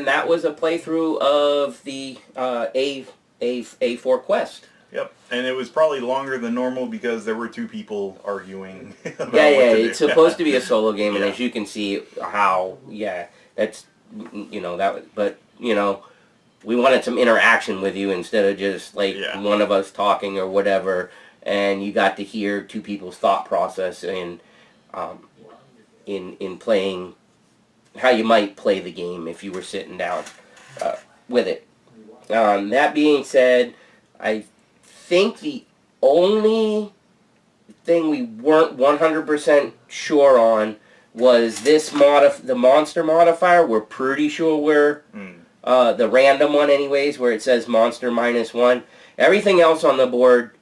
and that was a playthrough of the A4 quest. Yep, and it was probably longer than normal because there were two people arguing about Yeah, what to do. it's supposed to be a solo game, and Yeah. as you can see, that's, but, we wanted some interaction with you instead of just, like, one of us talking or whatever, and you got to hear two people's thought process in playing, how you might play the game if you were sitting down with it. That being said, I think the only thing we weren't 100% sure on was the monster modifier. We're pretty sure we're the random one anyways, where it says monster -1. Everything else on the board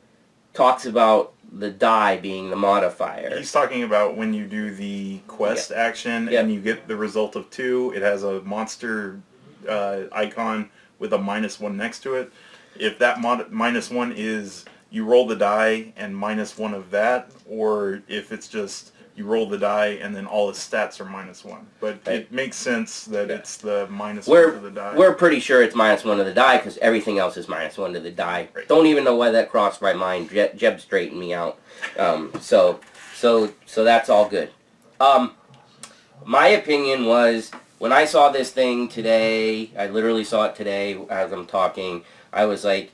talks about the die being the modifier. He's talking about when you do the quest action and you get the result of 2, it has a monster icon with a -1 next to it. If that -1 is you roll the die and -1 of that, or if it's just you roll the die and then all his stats are -1. But it makes sense that it's the -1 of the die. We're pretty sure it's -1 of the die because everything else is -1 of the die. Right. Don't even know why that crossed my mind. Jeb straightened me out. So that's all good. My opinion was, when I saw this thing today, I literally saw it today as I'm talking, I was like,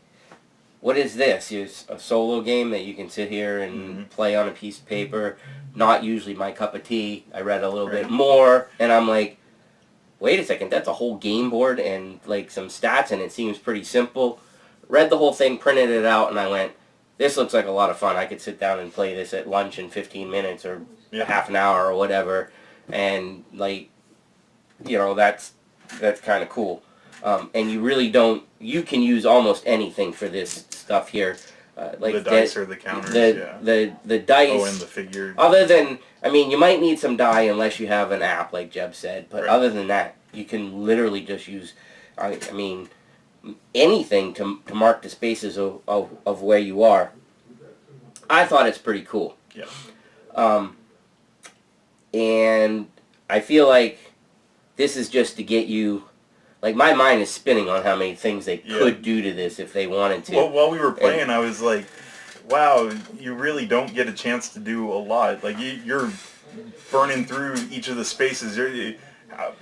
what is this? It's a solo game that you can sit here and play on a piece of paper. Not usually my cup of tea. I read a little bit more, and I'm like, wait a second, that's a whole game board and like some stats, and it seems pretty simple. Read the whole thing, printed it out, and I went, this looks like a lot of fun. I could sit down and play this at lunch in 15 minutes or half an hour or whatever, and like, that's kind of cool. And you really don't, you can use almost anything for this stuff here. Like the dice or the counters, the dice. Oh, and the figure. Other than, you might need some die unless you have an app, like Jeb said. But other than that, you can literally just use, anything to mark the spaces of where you are. I thought it's pretty cool. Yeah. And I feel like this is just to get you. Like, my mind is spinning on how many things they could do to this if they wanted to. Well, while we were playing, I was like, wow, you really don't get a chance to do a lot. Like, you're burning through each of the spaces.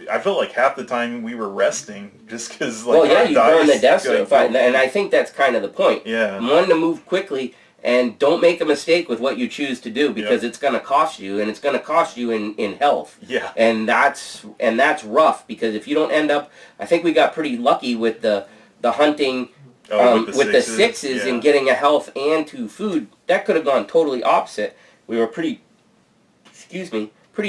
I felt like half the time we were resting just because, like, you burn the death stuff, and I think that's kind of the point. Yeah. One, to move quickly, and don't make a mistake with what you choose to do, because it's going to cost you, and it's going to cost you in health. Yeah. And that's rough, because if you don't end up, I think we got pretty lucky with the hunting with the sixes and getting a health and 2 food. That could have gone totally opposite. We were pretty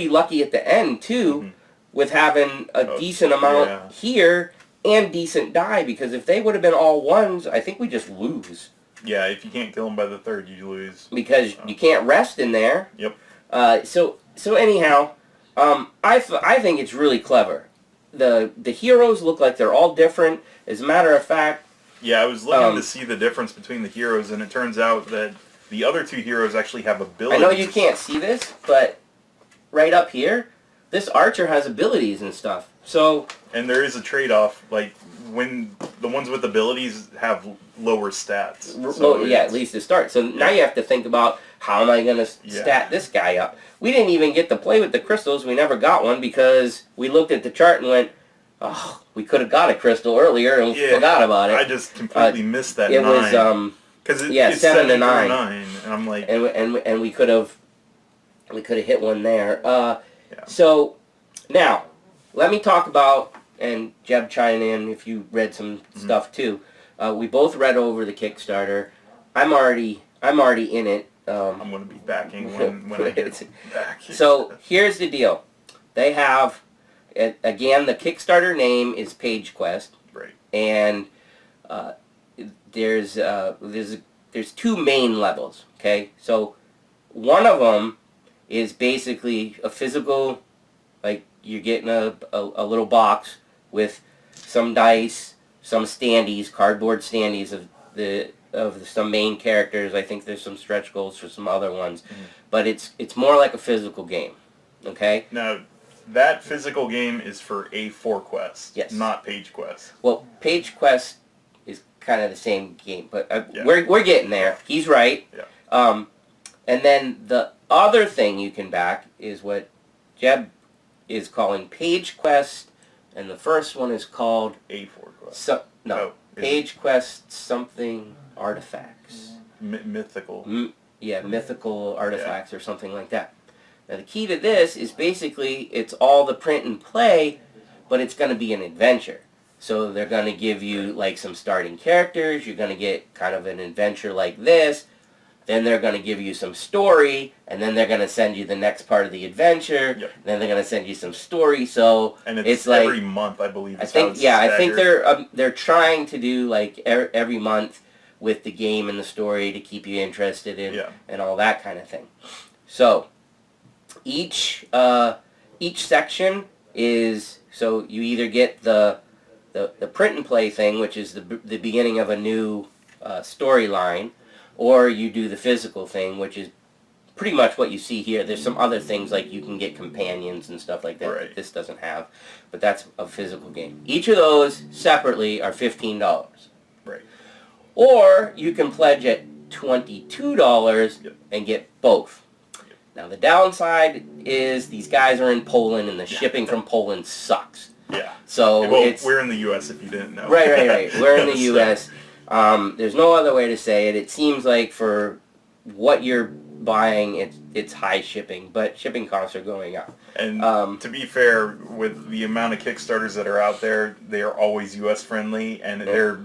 lucky at the end too, with having a decent amount here and decent die, because if they would have been all 1s, I think we just lose. Yeah, if you can't kill them by the 3rd, you lose. Because you can't rest in there. Yep. So anyhow, I think it's really clever. The heroes look like they're all different. As a matter of fact... Yeah, I was looking to see the difference between the heroes, and it turns out that the other 2 heroes actually have abilities. I know you can't see this, but right up here, this archer has abilities and stuff. So... And there is a trade-off, like, when the ones with abilities have lower stats. So at least to start. So now you have to think about, how am I going to stat this guy up? We didn't even get to play with the crystals. We never got one because we looked at the chart and went, oh, we could have got a crystal earlier and forgot about it. I just completely missed that 9. It was, because it's 7 to 9. 9. And I'm like... And we could have hit one there. So, now, let me talk about, and Jeb chime in if you read some stuff too. We both read over the Kickstarter. I'm already in it. I'm going to be backing when I get back. So here's the deal. They have, again, the Kickstarter name is Page Quest. Right. And there's 2 main levels. Okay. So one of them is basically a physical, like you're getting a little box with some dice, some standees, cardboard standees of some main characters. I think there's some stretch goals for some other ones, but it's more like a physical game. Okay. Now, that physical game is for A4 Quest, Yes. not Page Quest. Well, Page Quest is kind of the same game, but we're getting there. He's right. Yeah. And then the other thing you can back is what Jeb is calling Page Quest, and the first one is called A4 Quest. Page Quest something artifacts. Mythical. Mythical artifacts or something like that. Now the key to this is basically it's all the print and play, but it's going to be an adventure. So they're going to give you like some starting characters. You're going to get kind of an adventure like this. Then they're going to give you some story, and then they're going to send you the next part of the adventure. Yep. Then they're going to send you some story. So and it's like every month, I believe. I think they're trying to do like every month with the game and the story to keep you interested in and all that kind of thing. So each section is so you either get the print and play thing, which is the beginning of a new storyline. Or you do the physical thing, which is pretty much what you see here. There's some other things like you can get companions and stuff like that that this doesn't have, but that's a physical game. Each of those separately are $15. Right. Or you can pledge at $22 and get both. Now the downside is these guys are in Poland and the shipping from Poland sucks. Yeah. So we're in the U.S. if you didn't know. Right. We're in the U.S. There's no other way to say it. It seems like for what you're buying, it's high shipping, but shipping costs are going up. And to be fair, with the amount of Kickstarters that are out there, they are always U.S. friendly, and they're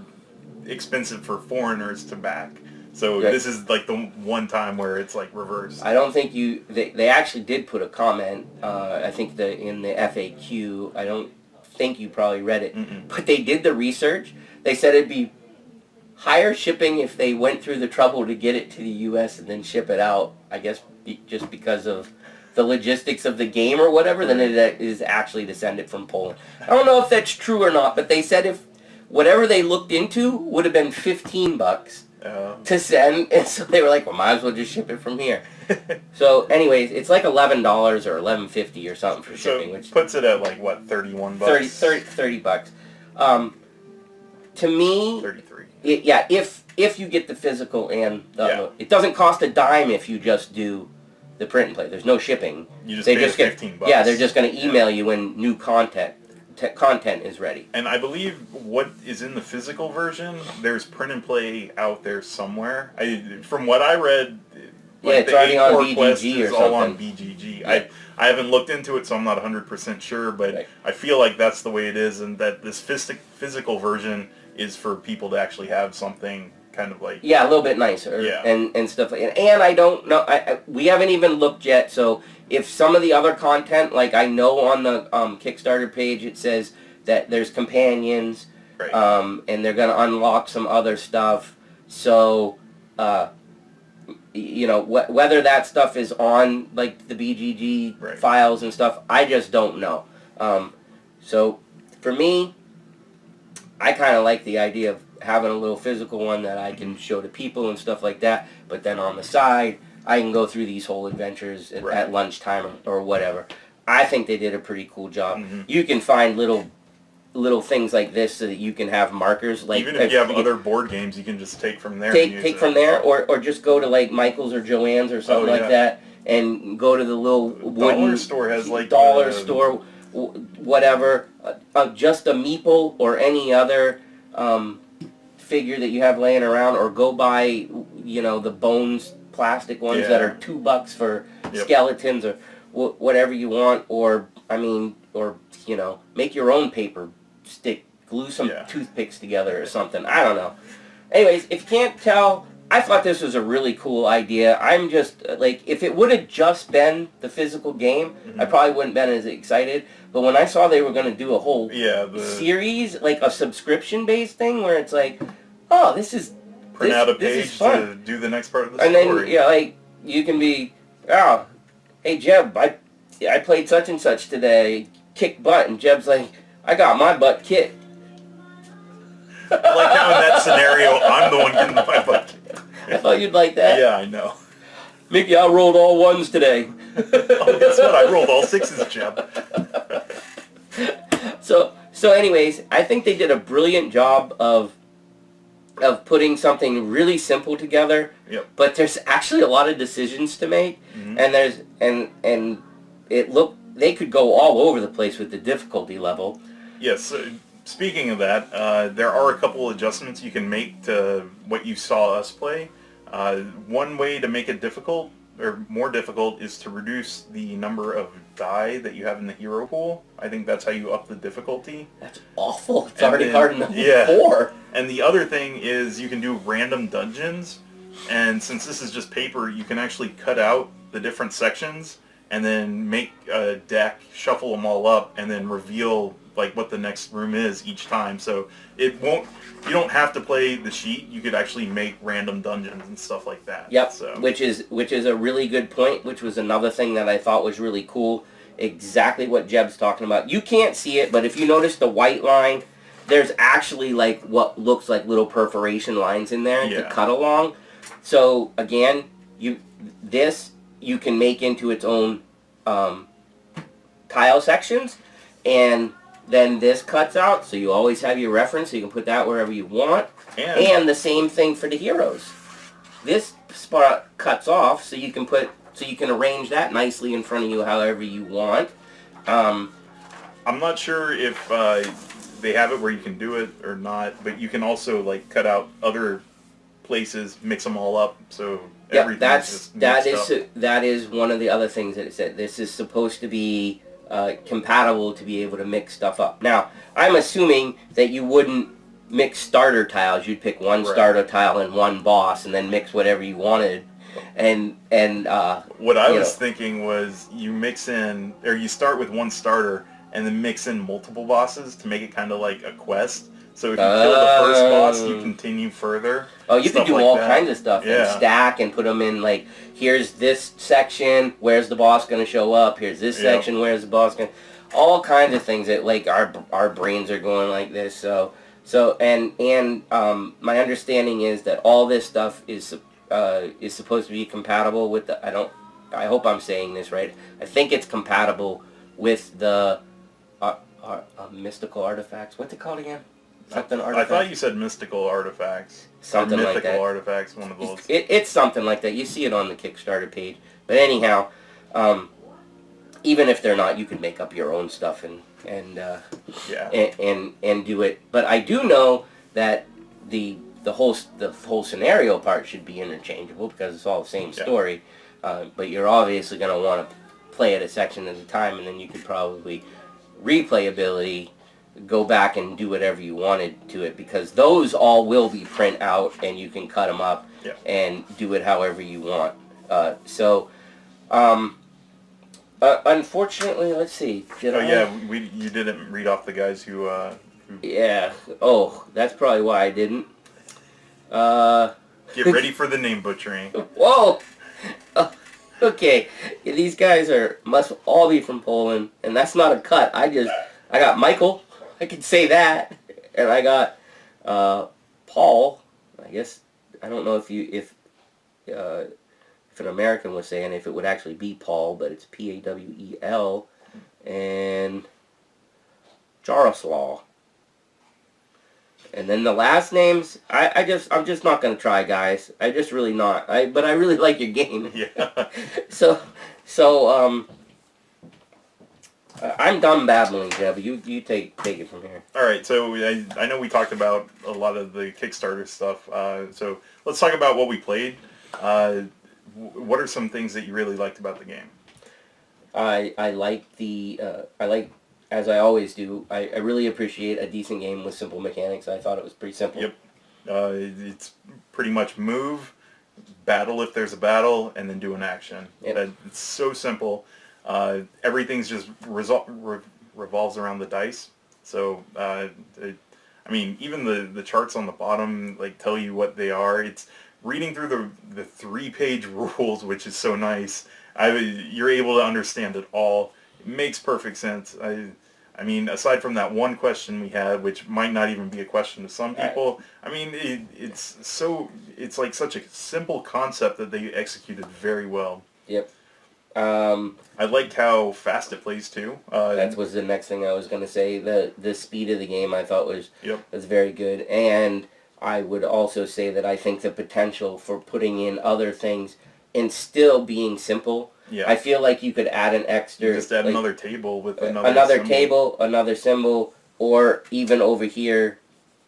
expensive for foreigners to back. So this is like the one time where it's like reversed. I don't think they actually did put a comment, I think in the FAQ. I don't think you probably read it, but they did the research. They said it'd be higher shipping if they went through the trouble to get it to the U.S. and then ship it out, I guess just because of the logistics of the game or whatever, than it is actually to send it from Poland. I don't know if that's true or not, but they said if whatever they looked into would have been $15 to send, and so they were like, well, might as well just ship it from here. So anyways, it's like $11 or $11.50 or something for shipping, which puts it at like what, $31? $30. To me, 33. If you get the physical and it doesn't cost a dime if you just do the print and play. There's no shipping. You just pay $15. Yeah, they're just going to email you when new content is ready. And I believe what is in the physical version, there's print and play out there somewhere. From what I read, it's already on BGG is all on BGG. Yeah. I haven't looked into it, so I'm not 100% sure, but I feel like that's the way it is, and that this physical version is for people to actually have something kind of like... Yeah, a little bit nicer and stuff like that. And I don't know, we haven't even looked yet, so if some of the other content, like I know on the Kickstarter page it says that there's companions, and they're going to unlock some other stuff, so... whether that stuff is on like the BGG files and stuff, I just don't know. So for me, I kind of like the idea of having a little physical one that I can show to people and stuff like that. But then on the side, I can go through these whole adventures at lunchtime or whatever. I think they did a pretty cool job. You can find little things like this so that you can have markers. Like even if you have other board games, you can just take from there. Take from there, or just go to like Michael's or Joann's or something like that, and go to the little wooden dollar store has like dollar store, whatever. Just a meeple or any other figure that you have laying around, or go buy the bones plastic ones that are $2 for skeletons or whatever you want, or make your own paper stick, glue some toothpicks together or something. I don't know. Anyways, if you can't tell, I thought this was a really cool idea. I'm just, like, if it would have just been the physical game, I probably wouldn't have been as excited. But when I saw they were going to do a whole series, like a subscription-based thing, where it's like, oh, this is print out a page to do the next part of the story. And then, like, you can be, oh, hey, Jeb, I played such and such today, kick butt, and Jeb's like, I got my butt kicked. I like how in that scenario, I'm the one getting my butt kicked. I thought you'd like that. Yeah, I know. Mickey, I rolled all ones today. Oh, guess what? I rolled all 6s, Jeb. So anyways, I think they did a brilliant job of putting something really simple together. Yep. But there's actually a lot of decisions to make, Mm-hmm. and they could go all over the place with the difficulty level. Yes. Speaking of that, there are a couple adjustments you can make to what you saw us play. One way to make it difficult, or more difficult, is to reduce the number of die that you have in the hero pool. I think that's how you up the difficulty. That's awful. It's already hard enough yeah. before. And the other thing is you can do random dungeons, and since this is just paper, you can actually cut out the different sections and then make a deck, shuffle them all up, and then reveal like what the next room is each time. So you don't have to play the sheet. You could actually make random dungeons and stuff like that. Yep. So. Which is a really good point, which was another thing that I thought was really cool. Exactly what Jeb's talking about. You can't see it, but if you notice the white line, there's actually like what looks like little perforation lines in there to cut along. So again, you can make into its own tile sections, and then this cuts out, so you always have your reference, so you can put that wherever you want. And the same thing for the heroes. This spot cuts off, so you can arrange that nicely in front of you however you want. I'm not sure if they have it where you can do it or not, but you can also like cut out other places, mix them all up, so everything's that is one of the other things that it said. This is supposed to be compatible to be able to mix stuff up. Now, I'm assuming that you wouldn't mix starter tiles. You'd pick one starter tile and one boss, and then mix whatever you wanted. And what I was thinking was you mix in, or you start with one starter and then mix in multiple bosses to make it kind of like a quest. So if you kill the first boss, you continue further. Oh, you can do like all kinds of stuff and Yeah. stack and put them in, like, here's this section, where's the boss going to show up? Here's this section, where's the boss going to... All kinds of things that, like, our brains are going like this. So my understanding is that all this stuff is supposed to be compatible with the... I hope I'm saying this right. I think it's compatible with the mystical artifacts. What's it called again? Something artifacts? I thought you said mystical artifacts. Something like that. Mythical artifacts, one of those. It's something like that. You see it on the Kickstarter page. But anyhow, even if they're not, you can make up your own stuff and do it. But I do know that the whole scenario part should be interchangeable because it's all the same story. But you're obviously going to want to play it a section at a time, and then you could probably replayability, go back and do whatever you wanted to it, because those all will be print out and you can cut them up and do it however you want. Unfortunately, let's see. You didn't read off the guys who Yeah. Oh, that's probably why I didn't. Get ready for the name butchering. Whoa! Okay, these guys must all be from Poland, and that's not a cut. I got Michael, I can say that, and I got Paul. I guess I don't know if an American was saying if it would actually be Paul, but it's Pawel, and Jaroslaw. And then the last names, I'm just not gonna try, guys. I just really not. But I really like your game. Yeah. So I'm done babbling, Jeb. You take it from here. All right. So I know we talked about a lot of the Kickstarter stuff. So let's talk about what we played. What are some things that you really liked about the game? I like as I always do, I really appreciate a decent game with simple mechanics. I thought it was pretty simple. Yep. It's pretty much move, battle if there's a battle, and then do an action. Yep. It's so simple. Everything's just revolves around the dice. So, even the charts on the bottom like tell you what they are. It's reading through the 3-page rules, which is so nice. You're able to understand it all. It makes perfect sense. I mean, aside from that one question we had, which might not even be a question to some people, I mean, it's like such a simple concept that they executed very well. Yep. I liked how fast it plays too. That was the next thing I was going to say. The speed of the game I thought was Yep. was very good, and I would also say that I think the potential for putting in other things and still being simple. Yeah. I feel like you could add an extra. You just add like, another table with another symbol. table, another symbol, or even over here,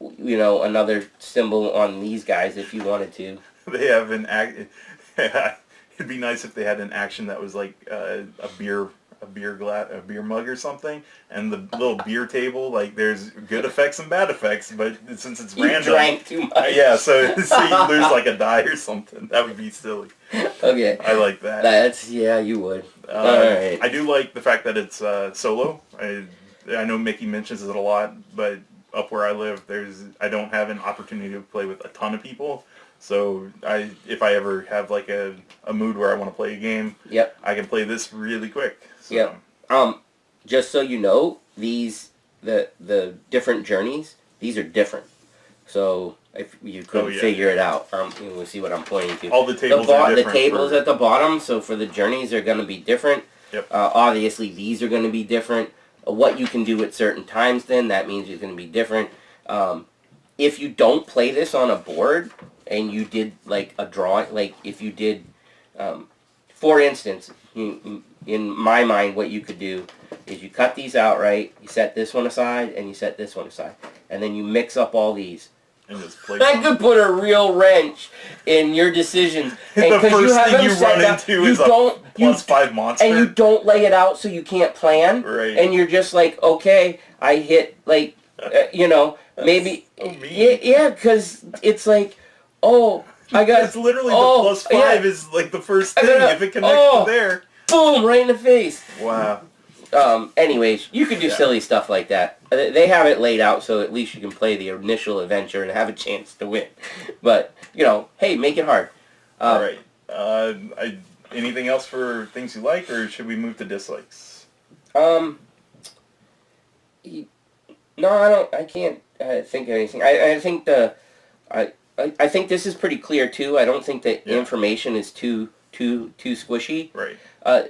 you know, another symbol on these guys if you wanted to. They have an act. It'd be nice if they had an action that was like a beer mug or something, and the little beer table. Like there's good effects and bad effects, but since it's You random, drank too much. yeah. So you lose like a die or something. That would be silly. Okay. I like that. Yeah, you would. All right. I do like the fact that it's solo. I know Mickey mentions it a lot, but up where I live, I don't have an opportunity to play with a ton of people. So if I ever have like a mood where I want to play a game, Yep. I can play this really quick. So. Yep. Just so you know, the different journeys, these are different. So if you couldn't figure it out, we'll see what I'm pointing to. All the tables are different. The tables at the bottom, so for the journeys, are going to be different. Yep. Obviously, these are going to be different. What you can do at certain times, then, that means it's going to be different. If you don't play this on a board, and you did, like, a drawing, like, if you did, for instance, in my mind, what you could do is you cut these out, right? You set this one aside, and you set this one aside. And then you mix up all these. And just play That could put a real wrench in your decisions. The first thing you run into is a +5 monster. And you don't lay it out so you can't plan. Right. And you're just like, okay, I hit, like, maybe. So mean. Yeah, because it's like, oh, I got. It's literally the +5 is like the first thing. If it connects to there. Boom, right in the face. Wow. Anyways, you can do silly stuff like that. They have it laid out so at least you can play the initial adventure and have a chance to win. But, hey, make it hard. All right. Anything else for things you like, or should we move to dislikes? No, I can't think of anything. I think I think this is pretty clear too. I don't think the information is too squishy. Right.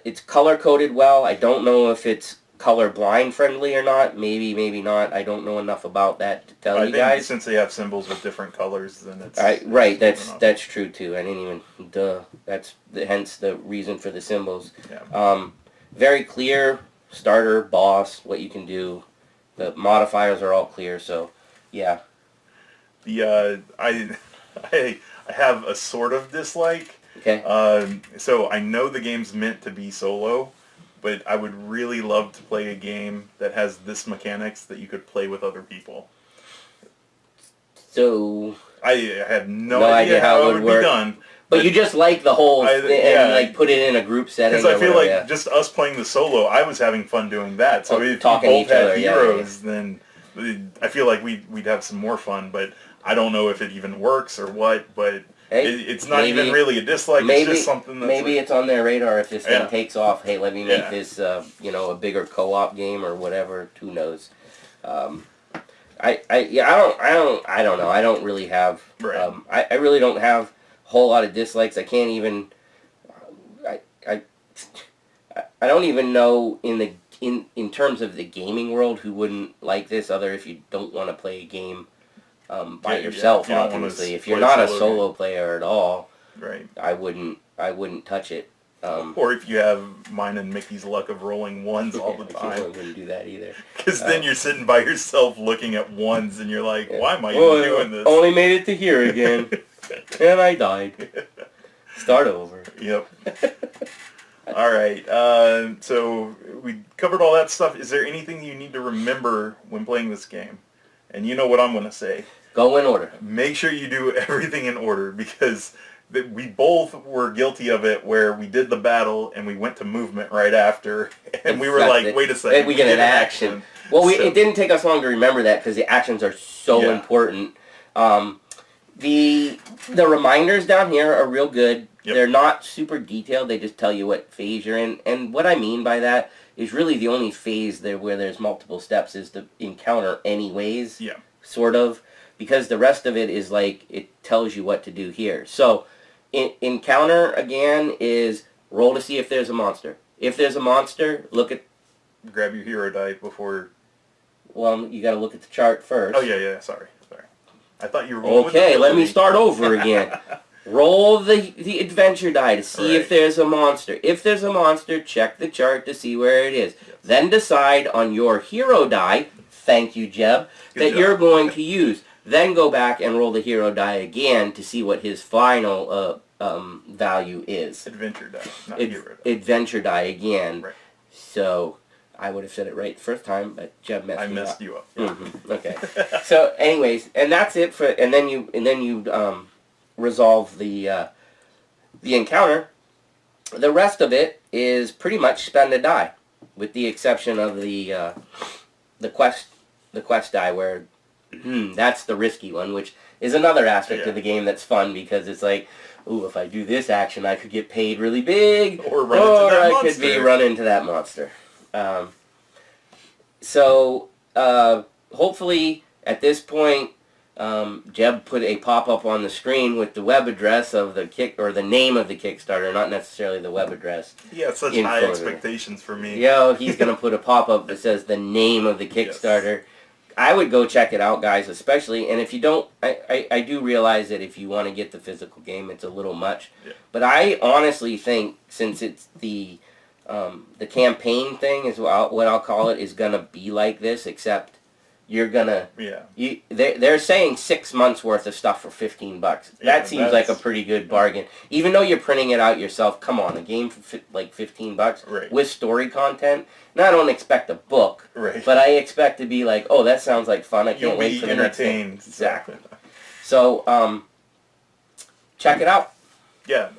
It's color coded well. I don't know if it's color blind friendly or not. Maybe not. I don't know enough about that to tell you guys. Since they have symbols with different colors, then it's right. That's true too. I didn't even. That's hence the reason for the symbols. Yeah. Very clear. Starter, boss, what you can do. The modifiers are all clear. So, yeah. I have a sort of dislike. Okay. So I know the game's meant to be solo, but I would really love to play a game that has this mechanics that you could play with other people. So I had no idea how it would be done. But you just like the whole thing and like put it in a group setting. Because I feel like just us playing the solo, I was having fun doing that. So if talking we both to each had other, heroes, then I feel like we'd have some more fun. But I don't know if it even works or what. But it's not even really a dislike. It's just something that's maybe it's on their radar if this thing takes off. Hey, let me make this a bigger co-op game or whatever. Who knows? I don't know. I don't really have. Right. I really don't have a whole lot of dislikes. I can't even. I don't even know in terms of the gaming world who wouldn't like this. Other if you don't want to play a game by yourself, you obviously. If you're not a solo player at all, right? I wouldn't touch it. Or if you have mine and Mickey's luck of rolling ones all the time. I wouldn't do that either. Because then you're sitting by yourself looking at ones and you're like, why am I even doing this? Only made it to here again. And I died. Start over. Yep. All right. So we covered all that stuff. Is there anything you need to remember when playing this game? And you know what I'm going to say. Go in order. Make sure you do everything in order, because we both were guilty of it, where we did the battle and we went to movement right after, and we were like, wait a second. We get an action. Well, it didn't take us long to remember that because the actions are so important. The reminders down here are real good. Yep. They're not super detailed. They just tell you what phase you're in. And what I mean by that is really the only phase there where there's multiple steps is to encounter anyways. Yeah. Sort of. Because the rest of it is like, it tells you what to do here. So, encounter, again, is Roll to see if there's a monster. If there's a monster, look at... Grab your hero die before... Well, you got to look at the chart first. Oh, yeah, sorry. I thought you were going with Okay, let me start over again. Roll the adventure die to see if there's a monster. If there's a monster, check the chart to see where it is. Yes. Then decide on your hero die, thank you, Jeb, Good job. you're going to use. Then go back and roll the hero die again to see what his final value is. Adventure die, not hero die. Adventure die again. Right. So... I would have said it right the first time, but Jeb messed me up. I messed you up. Mm-hmm. Okay. So, anyways, and that's it for. And then you resolve the encounter. The rest of it is pretty much spend a die, with the exception of the quest die, where that's the risky one, which is another aspect of the game that's fun because it's like, ooh, if I do this action, I could get paid really big, or I could be run into that monster. So hopefully at this point, Jeb put a pop-up on the screen with the web address of the name of the Kickstarter, not necessarily the web address. Yeah, such high expectations for me. Yeah, he's gonna put a pop-up that says the name of the Kickstarter. Yes. I would go check it out, guys, especially, and if you don't, I do realize that if you want to get the physical game, it's a little much. Yeah. But I honestly think, since it's the campaign thing is what I'll call it, is gonna be like this, except you're gonna they're saying 6 months worth of stuff for $15. That seems like a pretty good bargain, even though you're printing it out yourself. Come on, a game for like $15 with story content. Now, I don't expect a book, but I expect to be like, oh, that sounds like fun. I can't wait for the next thing. Exactly. So check it out. Yeah,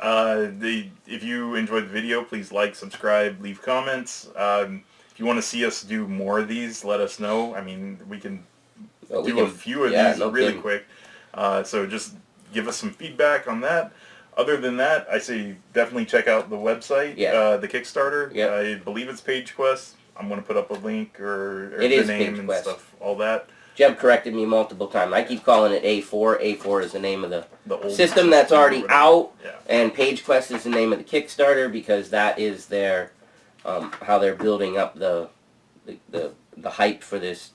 if you enjoyed the video, please like, subscribe, leave comments. If you want to see us do more of these, let us know. I mean, we can do a few of these really quick. So just give us some feedback on that. Other than that, I say definitely check out the website, the Kickstarter. I believe it's Page Quest. I'm going to put up a link or the name and stuff, all that. Jeb corrected me multiple times. I keep calling it A4. A4 is the name of the old system that's already out, and Page Quest is the name of the Kickstarter because that is their how they're building up the hype for this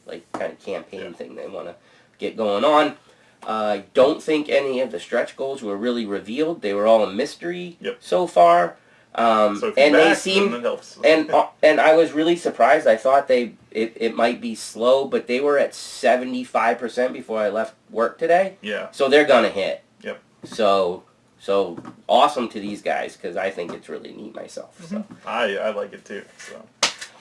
like kind of campaign thing they want to get going on. I don't think any of the stretch goals were really revealed. They were all a mystery so far. So and they seemed, and I was really surprised. I thought it might be slow, but they were at 75% before I left work today. Yeah. So they're gonna hit. Yep. So awesome to these guys because I think it's really neat myself. So I like it too. So.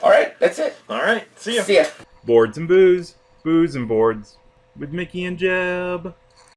All right, that's it. All right, see ya. See ya. Boards and booze, booze and boards with Mickey and Jeb.